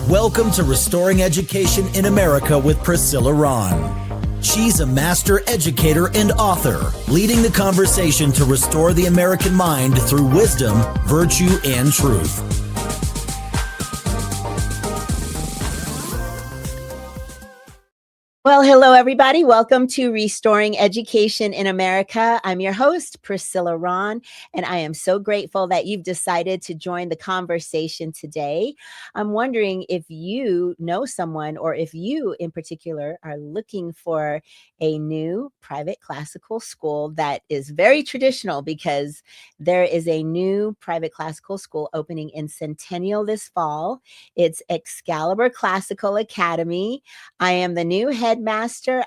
Welcome to Restoring Education in America with Priscilla Rahn. She's a master educator and author, leading the conversation to restore the American mind through wisdom, virtue, and truth. Well, hello, everybody. Welcome to Restoring Education in America. I'm your host, Priscilla Rahn, and I am so grateful that you've decided to join the conversation today. I'm wondering if you know someone, or if you in particular are looking for a new private classical school that is very traditional, because there is a new private classical school opening in Centennial this fall. It's Excalibur Classical Academy. I am the new headmaster.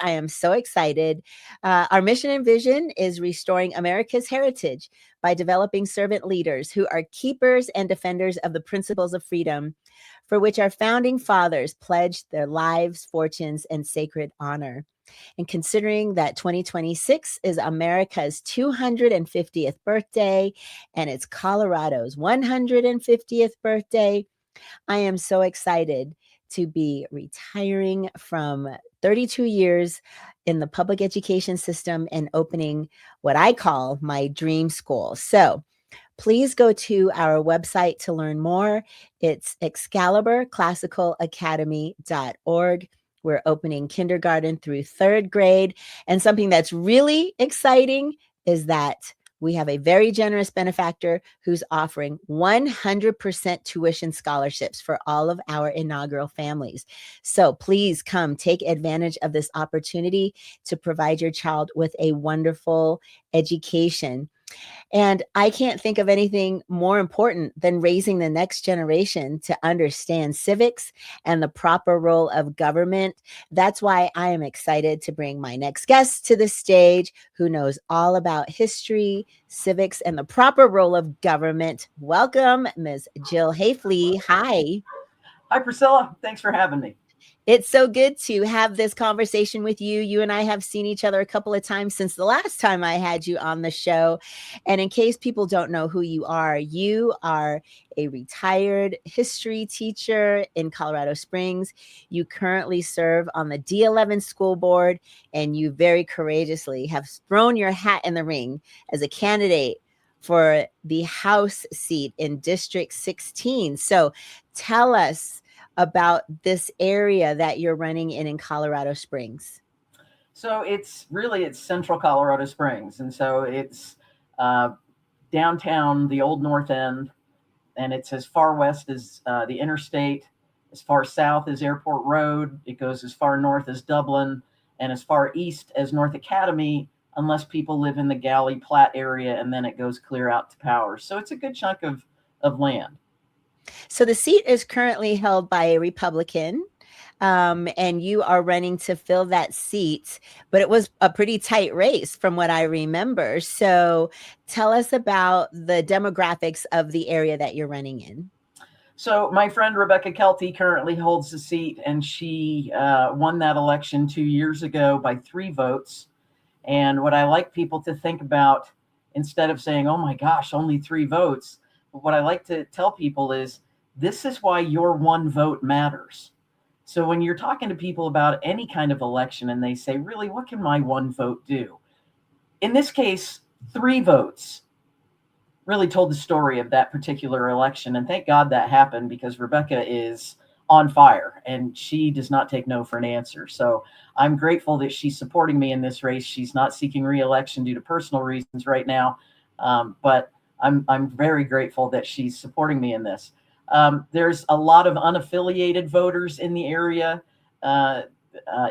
I am so excited. Our mission and vision is restoring America's heritage by developing servant leaders who are keepers and defenders of the principles of freedom, for which our founding fathers pledged their lives, fortunes, and sacred honor. And considering that 2026 is America's 250th birthday and it's Colorado's 150th birthday, I am so excited to be retiring from 32 years in the public education system and opening what I call my dream school. So please go to our website to learn more. It's ExcaliburClassicalAcademy.org. We're opening kindergarten through third grade. And something that's really exciting is that we have a very generous benefactor who's offering 100% tuition scholarships for all of our inaugural families. So please come take advantage of this opportunity to provide your child with a wonderful education. And I can't think of anything more important than raising the next generation to understand civics and the proper role of government. That's why I am excited to bring my next guest to the stage, who knows all about history, civics, and the proper role of government. Welcome, Ms. Jill Haffley. Hi. Hi, Priscilla. Thanks for having me. It's so good to have this conversation with you. You and I have seen each other a couple of times since the last time I had you on the show. And in case people don't know who you are a retired history teacher in Colorado Springs. You currently serve on the D11 school board, and you very courageously have thrown your hat in the ring as a candidate for the House seat in District 16. So tell us about this area that you're running in Colorado Springs. So it's central Colorado Springs. And so it's downtown, the old North End, and it's as far west as the interstate, as far south as Airport Road. It goes as far north as Dublin, and as far east as North Academy, unless people live in the Galley Platte area, and then it goes clear out to Powers. So it's a good chunk of land. So the seat is currently held by a Republican, and you are running to fill that seat, but it was a pretty tight race from what I remember. So tell us about the demographics of the area that you're running in. So my friend Rebecca Kelty currently holds the seat, and she won that election 2 years ago by 3 votes. And what I like people to think about, instead of saying, oh my gosh, only 3 votes, what I like to tell people is this is why your 1 vote matters. So when you're talking to people about any kind of election and they say, really, what can my 1 vote do? In this case, 3 votes really told the story of that particular election. And thank God that happened, because Rebecca is on fire and she does not take no for an answer. So I'm grateful that she's supporting me in this race. She's not seeking re-election due to personal reasons right now, but I'm very grateful that she's supporting me in this. There's a lot of unaffiliated voters in the area,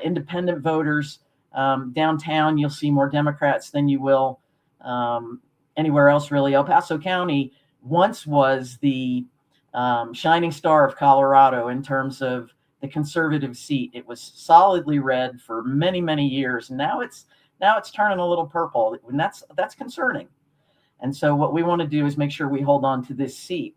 independent voters. Downtown, you'll see more Democrats than you will anywhere else, really. El Paso County once was the shining star of Colorado in terms of the conservative seat. It was solidly red for many, many years. And now it's turning a little purple, and that's concerning. And so what we want to do is make sure we hold on to this seat.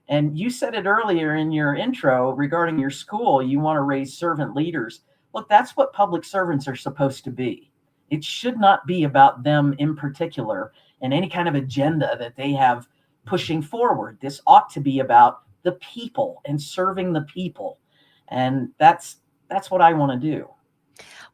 And you said it earlier in your intro regarding your school, you want to raise servant leaders. Look, that's what public servants are supposed to be. It should not be about them in particular and any kind of agenda that they have pushing forward. This ought to be about the people and serving the people. And that's what I want to do.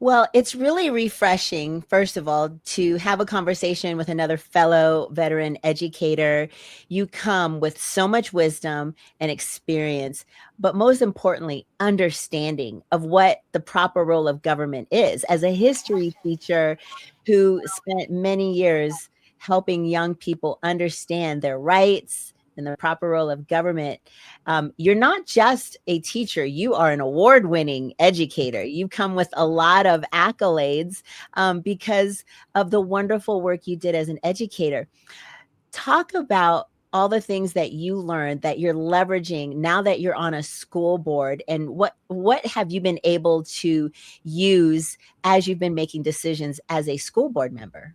Well, it's really refreshing, first of all, to have a conversation with another fellow veteran educator. You come with so much wisdom and experience, but most importantly, understanding of what the proper role of government is. As a history teacher who spent many years helping young people understand their rights and the proper role of government, you're not just a teacher, you are an award-winning educator. You come with a lot of accolades because of the wonderful work you did as an educator. Talk about all the things that you learned that you're leveraging now that you're on a school board, and what have you been able to use as you've been making decisions as a school board member?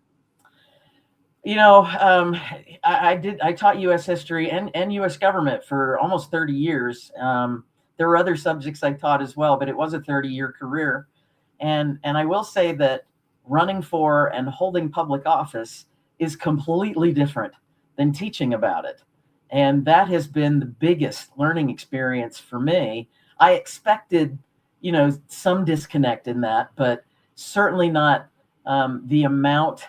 I taught U.S. history and U.S. government for almost 30 years. There were other subjects I taught as well, but it was a 30-year career. And I will say that running for and holding public office is completely different than teaching about it. And that has been the biggest learning experience for me. I expected, some disconnect in that, but certainly not the amount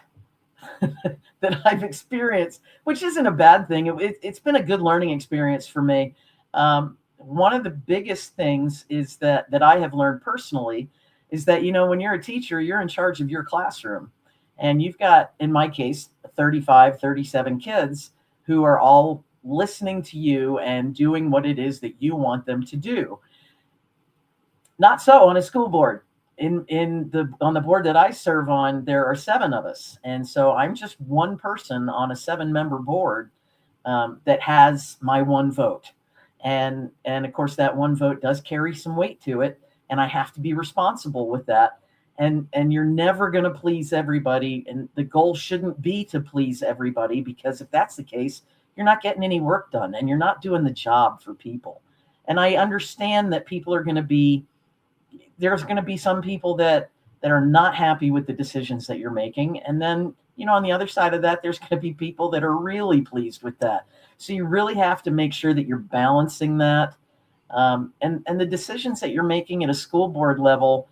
that I've experienced, which isn't a bad thing. It's been a good learning experience for me. One of the biggest things is that I have learned personally is that, when you're a teacher, you're in charge of your classroom. And you've got, in my case, 35, 37 kids who are all listening to you and doing what it is that you want them to do. Not so on a school board. On the board that I serve on, there are 7 of us. And so I'm just one person on a 7-member board that has my one vote. And of course, that one vote does carry some weight to it. And I have to be responsible with that. And you're never going to please everybody. And the goal shouldn't be to please everybody, because if that's the case, you're not getting any work done and you're not doing the job for people. And I understand that there's going to be some people that are not happy with the decisions that you're making. And then, on the other side of that, there's going to be people that are really pleased with that. So you really have to make sure that you're balancing that. And the decisions that you're making at a school board level,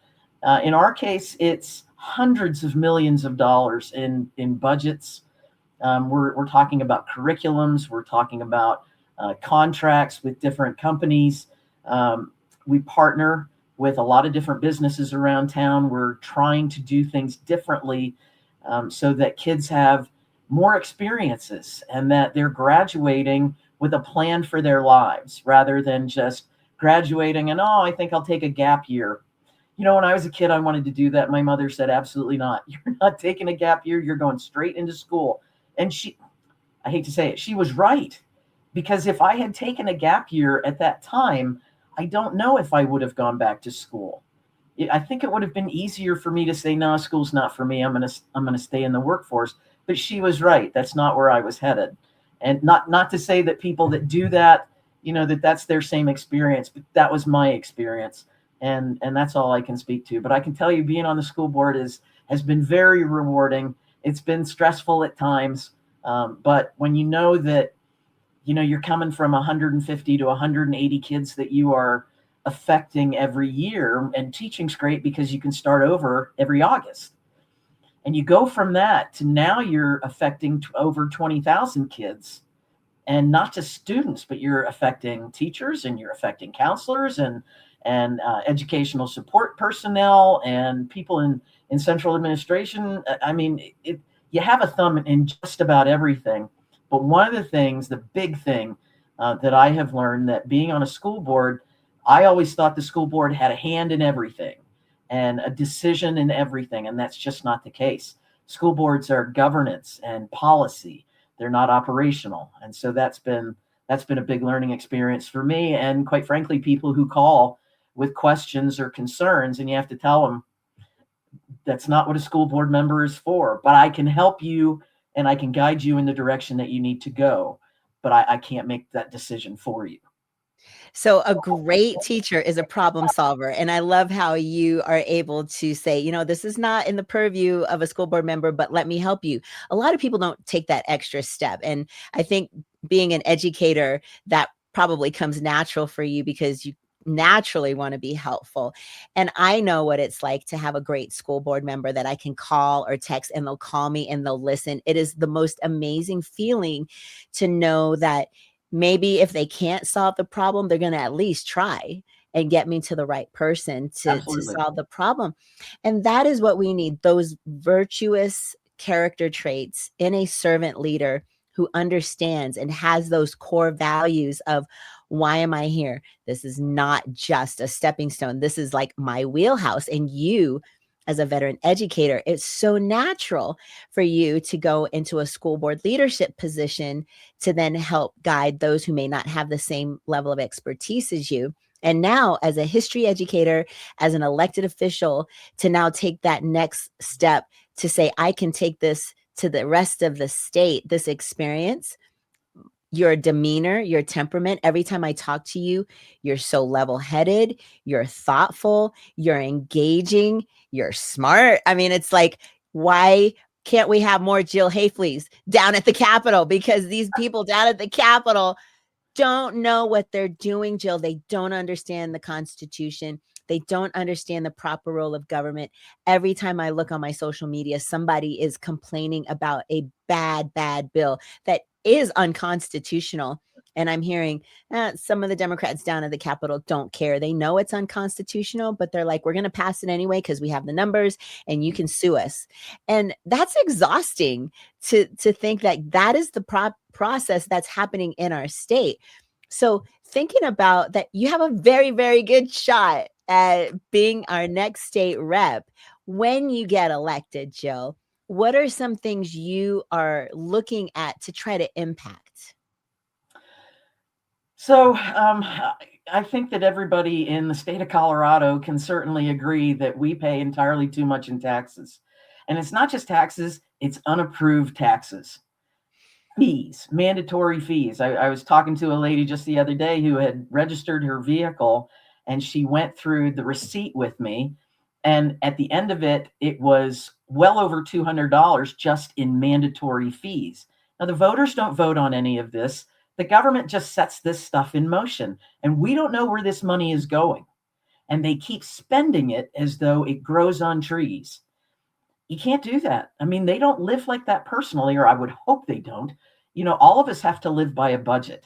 in our case, it's hundreds of millions of dollars in budgets. We're talking about curriculums. We're talking about contracts with different companies. We partner with a lot of different businesses around town. We're trying to do things differently so that kids have more experiences and that they're graduating with a plan for their lives rather than just graduating and, I think I'll take a gap year. When I was a kid, I wanted to do that. My mother said, absolutely not. You're not taking a gap year. You're going straight into school. And I hate to say it, she was right. Because if I had taken a gap year at that time, I don't know if I would have gone back to school. I think it would have been easier for me to say, no, school's not for me. I'm going to stay in the workforce. But she was right. That's not where I was headed. And not to say that people that do that, that's their same experience, but that was my experience. And that's all I can speak to. But I can tell you, being on the school board has been very rewarding. It's been stressful at times. But when you know that, you're coming from 150 to 180 kids that you are affecting every year, and teaching's great because you can start over every August. And you go from that to now you're affecting over 20,000 kids, and not just students, but you're affecting teachers and you're affecting counselors and educational support personnel and people in central administration. I mean, you have a thumb in just about everything. But one of the things, the big thing that I have learned, that being on a school board, I always thought the school board had a hand in everything and a decision in everything. And that's just not the case. School boards are governance and policy. They're not operational. And so that's been a big learning experience for me. And quite frankly, people who call with questions or concerns, and you have to tell them that's not what a school board member is for, but I can help you and I can guide you in the direction that you need to go, but I can't make that decision for you. So a great teacher is a problem solver. And I love how you are able to say, this is not in the purview of a school board member, but let me help you. A lot of people don't take that extra step. And I think being an educator, that probably comes natural for you because you naturally want to be helpful. And I know what it's like to have a great school board member that I can call or text, and they'll call me and they'll listen. It is the most amazing feeling to know that maybe if they can't solve the problem, they're going to at least try and get me to the right person to solve the problem. And that is what we need, those virtuous character traits in a servant leader who understands and has those core values of, why am I here? This is not just a stepping stone. This is like my wheelhouse. And you, as a veteran educator, it's so natural for you to go into a school board leadership position to then help guide those who may not have the same level of expertise as you. And now, as a history educator, as an elected official, to now take that next step to say, I can take this to the rest of the state, this experience, your demeanor, your temperament. Every time I talk to you, you're so level-headed, you're thoughtful, you're engaging, you're smart. I mean, it's like, why can't we have more Jill Haffleys down at the Capitol? Because these people down at the Capitol don't know what they're doing, Jill. They don't understand the Constitution. They don't understand the proper role of government. Every time I look on my social media, somebody is complaining about a bad bill that is unconstitutional. And I'm hearing some of the Democrats down at the Capitol don't care. They know it's unconstitutional, but they're like, we're going to pass it anyway because we have the numbers and you can sue us. And that's exhausting to think that that is the process that's happening in our state. So thinking about that, you have a very, very good shot at being our next state rep. When you get elected, Jill, what are some things you are looking at to try to impact? So I think that everybody in the state of Colorado can certainly agree that we pay entirely too much in taxes. And it's not just taxes, it's unapproved taxes. Fees, mandatory fees. I was talking to a lady just the other day who had registered her vehicle, and she went through the receipt with me. And at the end of it, it was well over $200 just in mandatory fees. Now, the voters don't vote on any of this. The government just sets this stuff in motion, and we don't know where this money is going. And they keep spending it as though it grows on trees. You can't do that. I mean, they don't live like that personally, or I would hope they don't. You know, all of us have to live by a budget,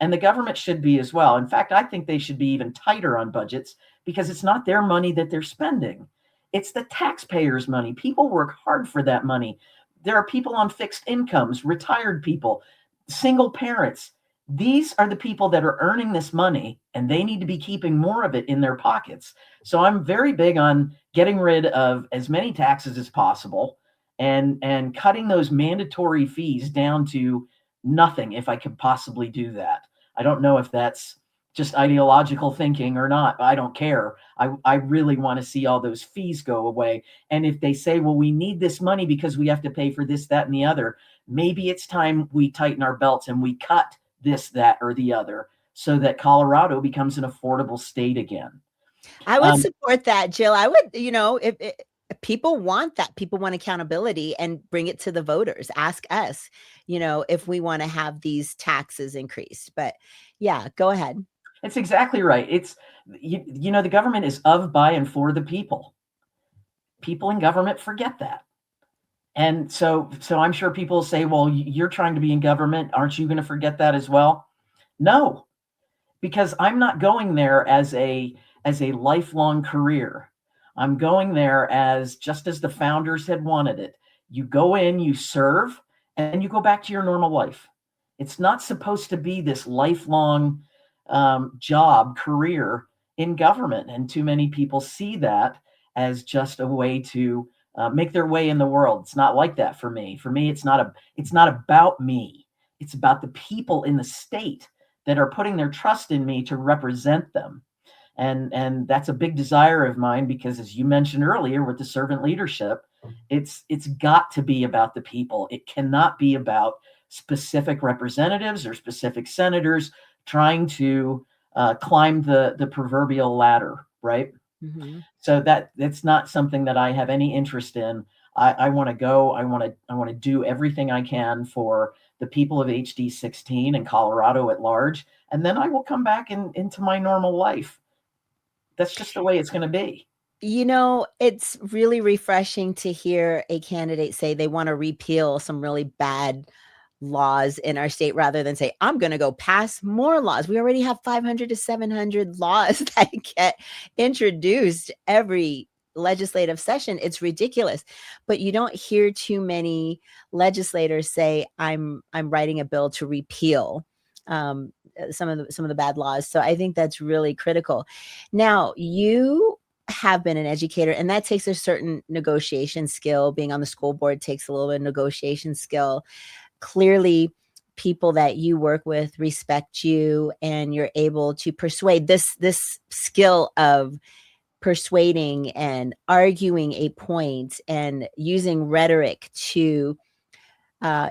and the government should be as well. In fact, I think they should be even tighter on budgets, because it's not their money that they're spending. It's the taxpayers' money. People work hard for that money. There are people on fixed incomes, retired people, single parents. These are the people that are earning this money, and they need to be keeping more of it in their pockets. So I'm very big on getting rid of as many taxes as possible and cutting those mandatory fees down to nothing if I could possibly do that. I don't know if that's just ideological thinking or not. I don't care. I really want to see all those fees go away. And if they say, well, we need this money because we have to pay for this, that, and the other, maybe it's time we tighten our belts and we cut this, that, or the other, so that Colorado becomes an affordable state again. I would support that, Jill. I would, if people want that, people want accountability, and bring it to the voters. Ask us, if we want to have these taxes increased. But yeah, go ahead. It's exactly right. It's, the government is of, by, and for the people. People in government forget that. And so I'm sure people say, well, you're trying to be in government. Aren't you going to forget that as well? No, because I'm not going there as a lifelong career. I'm going there just as the founders had wanted it. You go in, you serve, and you go back to your normal life. It's not supposed to be this lifelong career in government. And too many people see that as just a way to make their way in the world. It's not like that for me. For me, it's not about me. It's about the people in the state that are putting their trust in me to represent them. And that's a big desire of mine, because as you mentioned earlier with the servant leadership, it's got to be about the people. It cannot be about specific representatives or specific senators trying to climb the proverbial ladder, right? Mm-hmm. So that's not something that I have any interest in. I want to go. I want to do everything I can for the people of HD 16 and Colorado at large, and then I will come back into my normal life. that's just the way it's going to be. You know, it's really refreshing to hear a candidate say they want to repeal some really bad laws in our state rather than say, I'm going to go pass more laws. We already have 500 to 700 laws that get introduced every legislative session. It's ridiculous. But you don't hear too many legislators say, I'm writing a bill to repeal some of the bad laws. So I think that's really critical. Now, you have been an educator, and that takes a certain negotiation skill. Being on the school board takes a little bit of negotiation skill. Clearly, people that you work with respect you, and you're able to persuade. This skill of persuading and arguing a point and using rhetoric to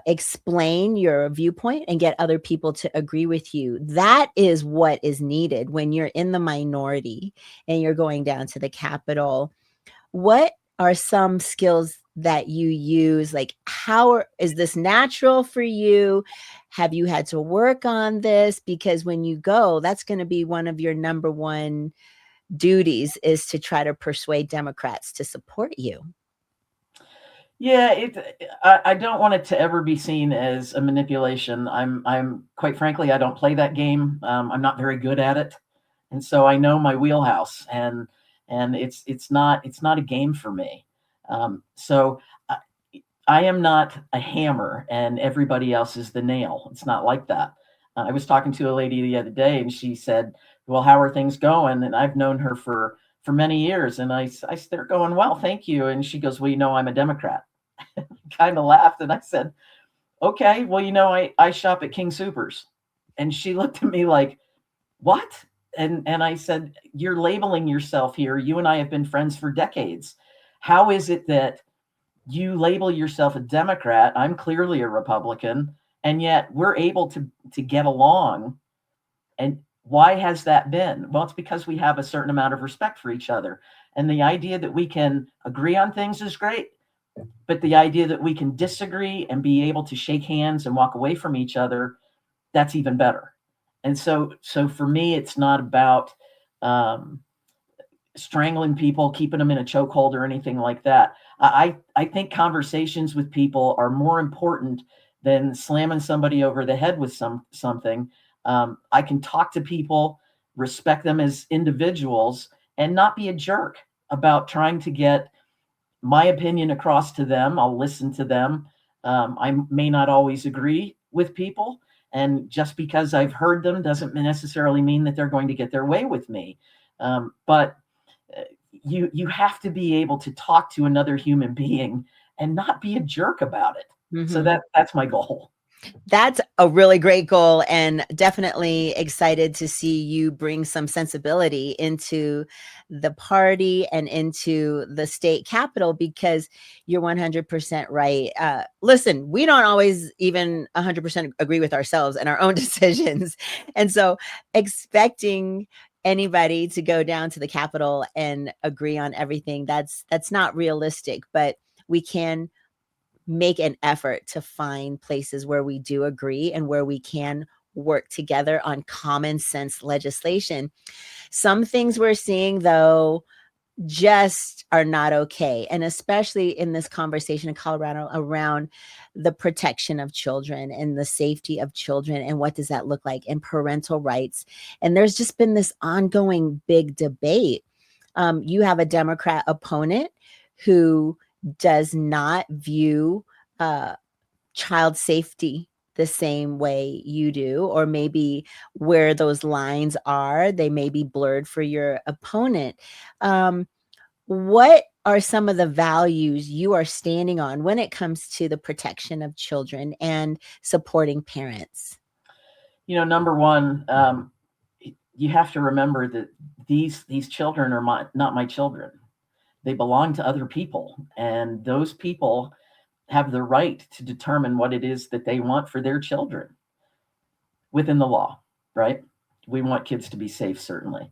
explain your viewpoint and get other people to agree with you. That is what is needed when you're in the minority and you're going down to the Capitol. What are some skills that you use? Like, is this natural for you? Have you had to work on this? Because when you go, that's going to be one of your number one duties, is to try to persuade Democrats to support you. Yeah, I don't want it to ever be seen as a manipulation. I'm quite frankly, I don't play that game. I'm not very good at it, and so I know my wheelhouse, and it's not a game for me. So I am not a hammer, and everybody else is the nail. It's not like that. I was talking to a lady the other day, and she said, "Well, how are things going?" And I've known her for many years, and I said, "They're going well, thank you." And she goes, "Well, I'm a Democrat." Kind of laughed, and I said, "Okay, well, I shop at King Soopers." And she looked at me like, "What?" And I said, "You're labeling yourself here. You and I have been friends for decades. How is it that you label yourself a Democrat? I'm clearly a Republican, and yet we're able to get along. And why has that been?" Well, it's because we have a certain amount of respect for each other. And the idea that we can agree on things is great. But the idea that we can disagree and be able to shake hands and walk away from each other, that's even better. And so for me, it's not about strangling people, keeping them in a chokehold or anything like that. I think conversations with people are more important than slamming somebody over the head with something. I can talk to people, respect them as individuals, and not be a jerk about trying to get my opinion across to them. I'll listen to them. I may not always agree with people, and just because I've heard them doesn't necessarily mean that they're going to get their way with me. But you have to be able to talk to another human being and not be a jerk about it. Mm-hmm. So that's my goal. That's a really great goal, and definitely excited to see you bring some sensibility into the party and into the state capitol, because you're 100% right. Listen, we don't always even 100% agree with ourselves and our own decisions. And so expecting anybody to go down to the Capitol and agree on everything, that's not realistic, but we can make an effort to find places where we do agree and where we can work together on common sense legislation. Some things we're seeing, though, just are not okay. And especially in this conversation in Colorado around the protection of children and the safety of children, and what does that look like, and parental rights. And there's just been this ongoing big debate. You have a Democrat opponent who does not view child safety the same way you do, or maybe where those lines are, they may be blurred for your opponent. What are some of the values you are standing on when it comes to the protection of children and supporting parents? Number one, you have to remember that these children are not my children. They belong to other people, and those people have the right to determine what it is that they want for their children within the law, right? We want kids to be safe, certainly.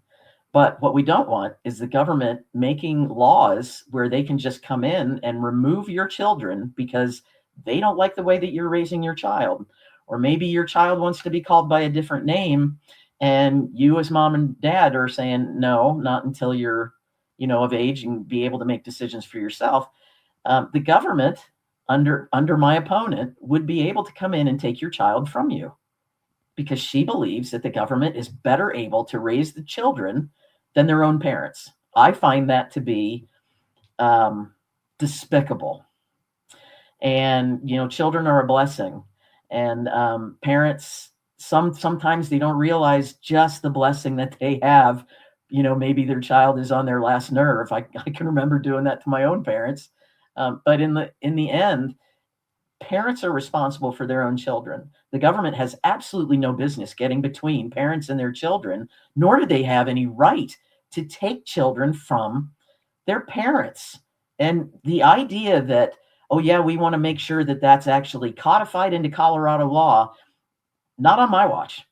But what we don't want is the government making laws where they can just come in and remove your children because they don't like the way that you're raising your child. Or maybe your child wants to be called by a different name, And you as mom and dad are saying, no, not until you're, of age and be able to make decisions for yourself. The government, under my opponent, would be able to come in and take your child from you because she believes that the government is better able to raise the children than their own parents. I find that to be despicable. And, children are a blessing. And parents, sometimes they don't realize just the blessing that they have. Maybe their child is on their last nerve. I can remember doing that to my own parents. But in the end, parents are responsible for their own children. The government has absolutely no business getting between parents and their children, nor do they have any right to take children from their parents. And the idea that, oh yeah, we want to make sure that that's actually codified into Colorado law, not on my watch.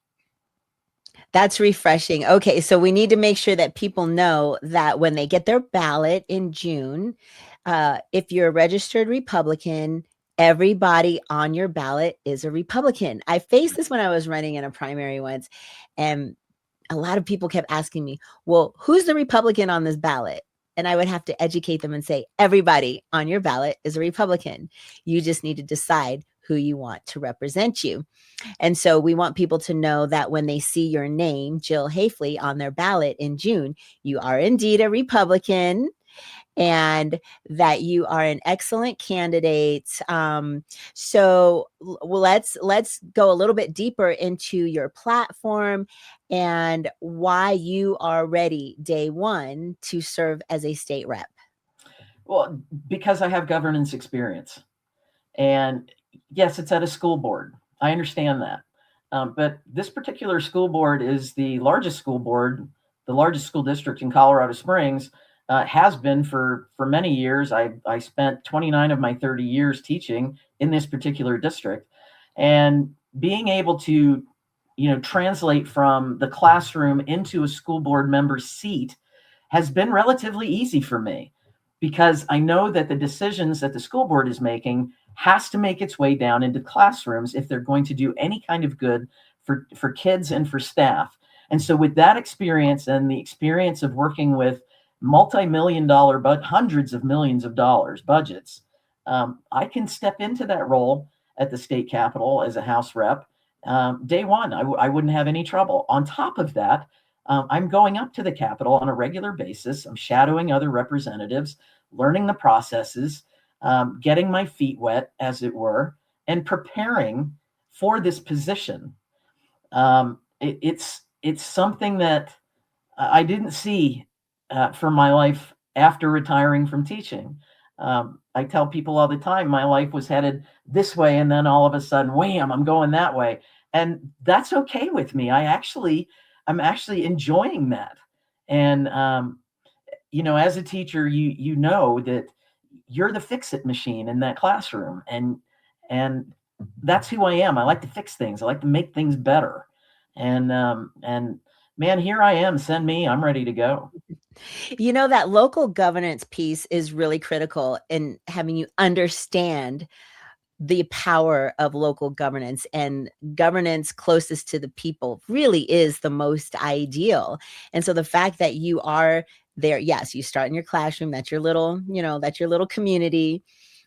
That's refreshing. Okay, so we need to make sure that people know that when they get their ballot in June, if you're a registered Republican, everybody on your ballot is a Republican. I faced this when I was running in a primary once, and a lot of people kept asking me, well, who's the Republican on this ballot? And I would have to educate them and say, everybody on your ballot is a Republican. You just need to decide who you want to represent you. And so we want people to know that when they see your name, Jill Haffley, on their ballot in June, you are indeed a Republican and that you are an excellent candidate. So let's go a little bit deeper into your platform and why you are ready day one to serve as a state rep. Well, because I have governance experience. And yes, it's at a school board. I understand that. But this particular school board is the largest school board, the largest school district in Colorado Springs, has been for many years. I spent 29 of my 30 years teaching in this particular district. And being able to, translate from the classroom into a school board member's seat has been relatively easy for me because I know that the decisions that the school board is making has to make its way down into classrooms if they're going to do any kind of good for kids and for staff. And so with that experience and the experience of working with multi-million dollar, but hundreds of millions of dollars budgets, I can step into that role at the state capitol as a House rep. Day one, I wouldn't have any trouble. On top of that, I'm going up to the Capitol on a regular basis. I'm shadowing other representatives, learning the processes, getting my feet wet, as it were, and preparing for this position. It's something that I didn't see for my life after retiring from teaching. I tell people all the time, my life was headed this way, and then all of a sudden, wham, I'm going that way. And that's okay with me. I'm actually enjoying that. And, as a teacher, you know that you're the fix-it machine in that classroom. And that's who I am. I like to fix things. I like to make things better. And man, here I am. Send me. I'm ready to go. That local governance piece is really critical in having you understand the power of local governance, and governance closest to the people really is the most ideal. And so the fact that you are there, yes, you start in your classroom, that's your little community.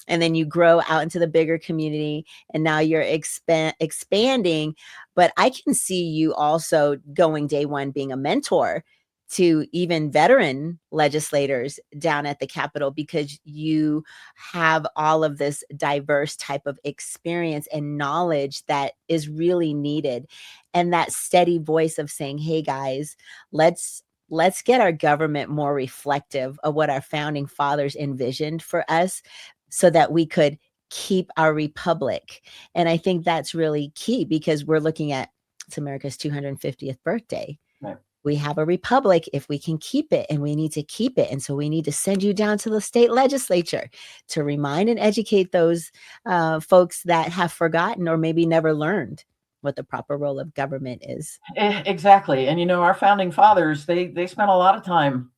And then you grow out into the bigger community, and now you're expanding. But I can see you also going day one being a mentor to even veteran legislators down at the Capitol, because you have all of this diverse type of experience and knowledge that is really needed. And that steady voice of saying, hey guys, let's get our government more reflective of what our founding fathers envisioned for us so that we could keep our republic. And I think that's really key because we're looking at, it's America's 250th birthday. Right. We have a republic if we can keep it, and we need to keep it. And so we need to send you down to the state legislature to remind and educate those folks that have forgotten or maybe never learned what the proper role of government is. Exactly. And, our founding fathers, they spent a lot of time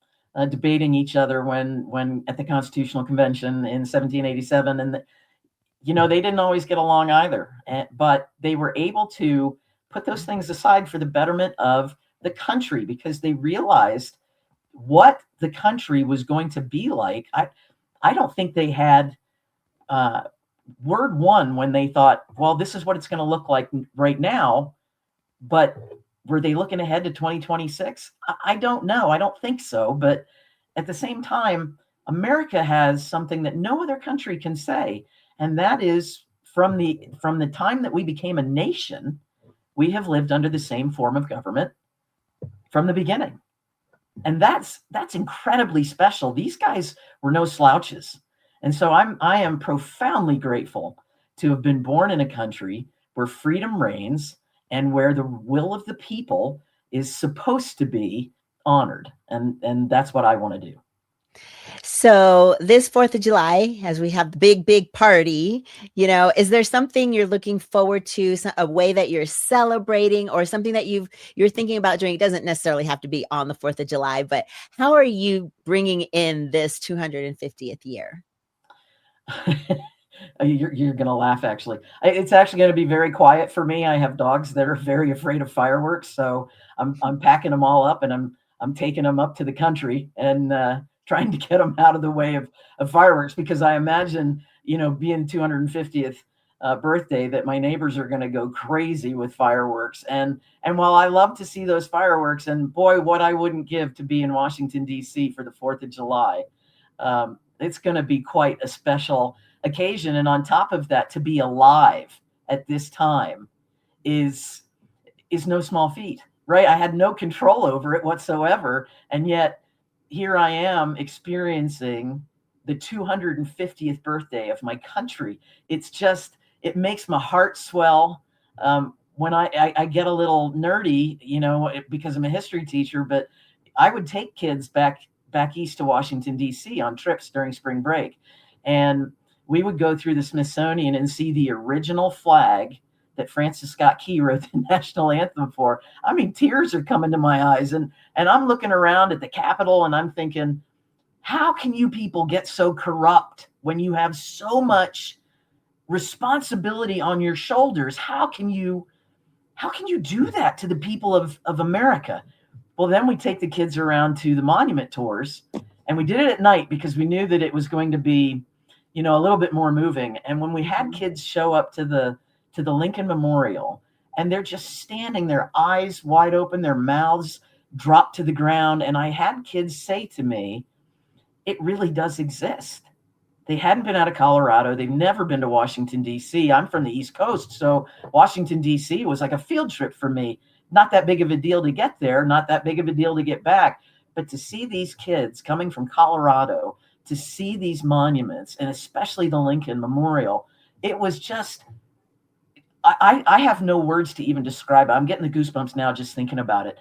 debating each other when at the Constitutional Convention in 1787. And, they didn't always get along either. But they were able to put those things aside for the betterment of the country, because they realized what the country was going to be like. I don't think they had word one when they thought, well, this is what it's going to look like right now. But were they looking ahead to 2026? I don't know. I don't think so. But at the same time, America has something that no other country can say. And that is, from the time that we became a nation, we have lived under the same form of government from the beginning. And that's incredibly special. These guys were no slouches. And so I am profoundly grateful to have been born in a country where freedom reigns and where the will of the people is supposed to be honored. And that's what I want to do. So this 4th of July, as we have the big party, is there something you're looking forward to, a way that you're celebrating, or something that you're thinking about doing? It doesn't necessarily have to be on the 4th of July, but how are you bringing in this 250th year? You're going to laugh, actually. It's actually going to be very quiet for me. I have dogs that are very afraid of fireworks. So I'm packing them all up, and I'm taking them up to the country and trying to get them out of the way of fireworks, because I imagine, being 250th birthday, that my neighbors are going to go crazy with fireworks. And while I love to see those fireworks, and boy, what I wouldn't give to be in Washington, D.C. for the 4th of July, it's going to be quite a special occasion. And on top of that, to be alive at this time is no small feat, right? I had no control over it whatsoever. And yet here I am experiencing the 250th birthday of my country. It's just, it makes my heart swell. When I get a little nerdy, because I'm a history teacher, but I would take kids back east to Washington, D.C. on trips during spring break. And we would go through the Smithsonian and see the original flag that Francis Scott Key wrote the national anthem for. I mean, tears are coming to my eyes. And I'm looking around at the Capitol, and I'm thinking, how can you people get so corrupt when you have so much responsibility on your shoulders? How can you do that to the people of America? Well, then we take the kids around to the monument tours, and we did it at night because we knew that it was going to be, a little bit more moving. And when we had kids show up to the Lincoln Memorial, and they're just standing there, eyes wide open, their mouths dropped to the ground. And I had kids say to me, it really does exist. They hadn't been out of Colorado. They've never been to Washington, D.C. I'm from the East Coast, so Washington, D.C. was like a field trip for me. Not that big of a deal to get there, not that big of a deal to get back. But to see these kids coming from Colorado, to see these monuments, and especially the Lincoln Memorial, it was just, I have no words to even describe it. I'm getting the goosebumps now just thinking about it.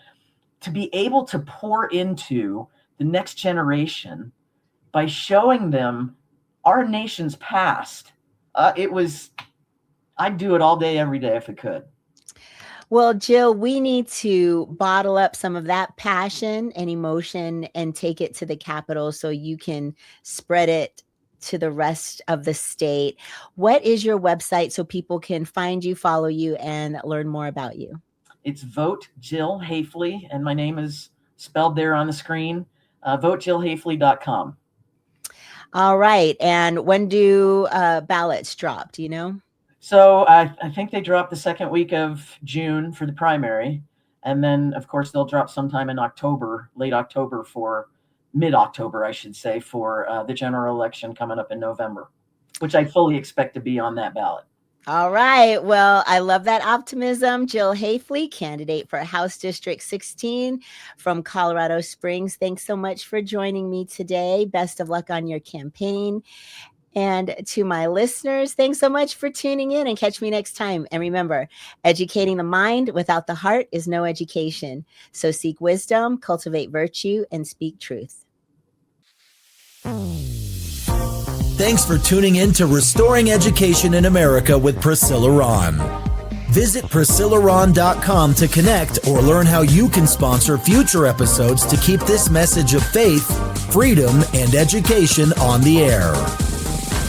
To be able to pour into the next generation by showing them our nation's past, I'd do it all day, every day if I could. Well, Jill, we need to bottle up some of that passion and emotion and take it to the Capitol so you can spread it to the rest of the state. What is your website so people can find you, follow you, and learn more about you? It's Vote Jill Haffley, and my name is spelled there on the screen, votejillhaffley.com. All right. And when do ballots drop? Do you know? So I think they drop the second week of June for the primary. And then, of course, they'll drop sometime in October, mid-October, I should say, for the general election coming up in November, which I fully expect to be on that ballot. All right. Well, I love that optimism. Jill Haffley, candidate for House District 16 from Colorado Springs. Thanks so much for joining me today. Best of luck on your campaign. And to my listeners, thanks so much for tuning in, and catch me next time. And remember, educating the mind without the heart is no education. So seek wisdom, cultivate virtue, and speak truth. Thanks for tuning in to Restoring Education in America with Priscilla Rahn. Visit PriscillaRahn.com to connect or learn how you can sponsor future episodes to keep this message of faith, freedom, and education on the air.